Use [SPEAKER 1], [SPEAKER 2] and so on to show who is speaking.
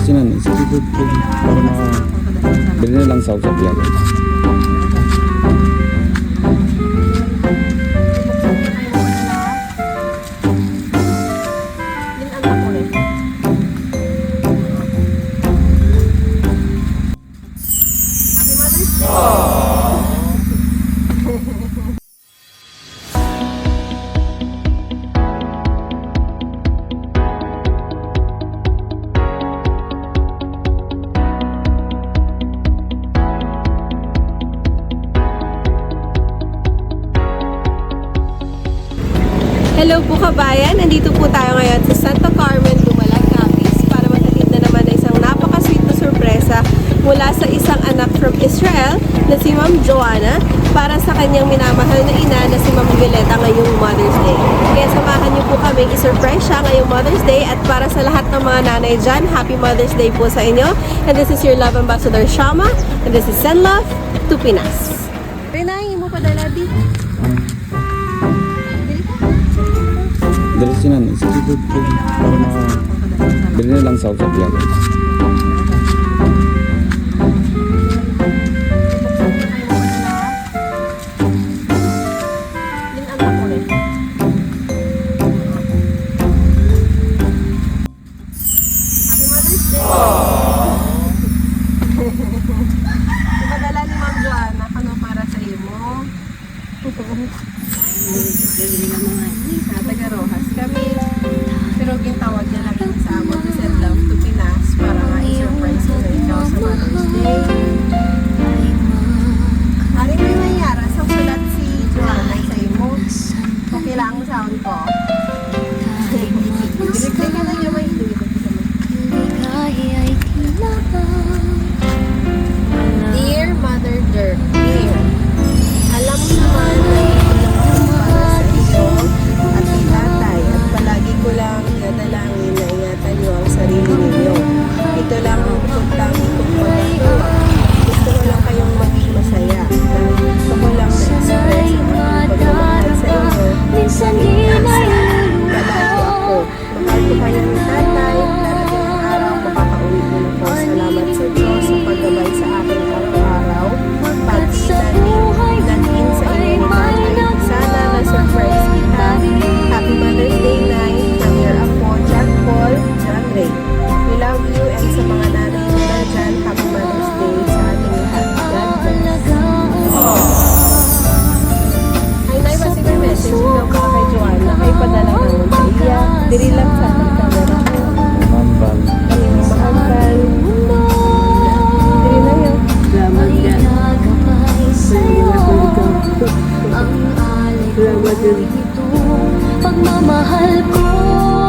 [SPEAKER 1] Diretso na, sige good para bili na lang sa vlog.
[SPEAKER 2] Hello po kabayan! Nandito po tayo ngayon sa Santa Carmen, Dumalag, Capiz para maghatid na naman na isang napaka-sweet na sorpresa mula sa isang anak from Israel na si Ma'am Joanna para sa kanyang minamahal na ina na si Ma'am Violeta ngayong Mother's Day. Kaya samahan niyo po kami i-surprise siya ngayong Mother's Day at para sa lahat ng mga nanay dyan, Happy Mother's Day po sa inyo. And this is your love ambassador Shama and this is Send Love to Pinas. Rinay, mo pa dala di?
[SPEAKER 1] Diretso na, sige good para bili na lang sa vlog.
[SPEAKER 2] Ipadala ni Ma'am Joanna, ano para sa imo? Taga Rojas kami. Pero gintawag niya lang yun sa amon to Send Love to Pinas para nga i-surprise ko na ikaw sa Mother's Day. Hari may mayara sa sulat si Joanna sa imo. Okay lang ang sound ko. Direct ka na niya may Dear Mother Dear, alam mo naman na ilang para sa iyo at kay tatay at palagi ko lang nadalangin na ingatan niyo ang sarili ninyo. Ito lang ang pagtangin kong pagkatuwa. Gusto ko lang kayong maging masaya. Gusto ko lang na-express ang pagmamahal sa inyo. Minsan palagi ako. Mahal ko kayong tatay. Darating ang araw, makakauwi ko na po. Salamat sa Diyos sa paggabay sa akin araw-araw. Pag-inanin sa inyo ni tatay. Sana na-surprise kita. Happy Mother's Day night from your apo, Jack Paul, John Ray. We love you and sa mga nanay nila dyan, Happy Mother's Day sa ating lahat. God bless. Ay, Nay, kasi may message daw ka kay Joanna. Ay, padala naman sa iya. Diri lang sa ating camera.
[SPEAKER 1] Mambal.
[SPEAKER 2] Kanyang mahal. Diri na yun. Salamat yan.
[SPEAKER 3] Ang alay ko ito, pagmamahal ko.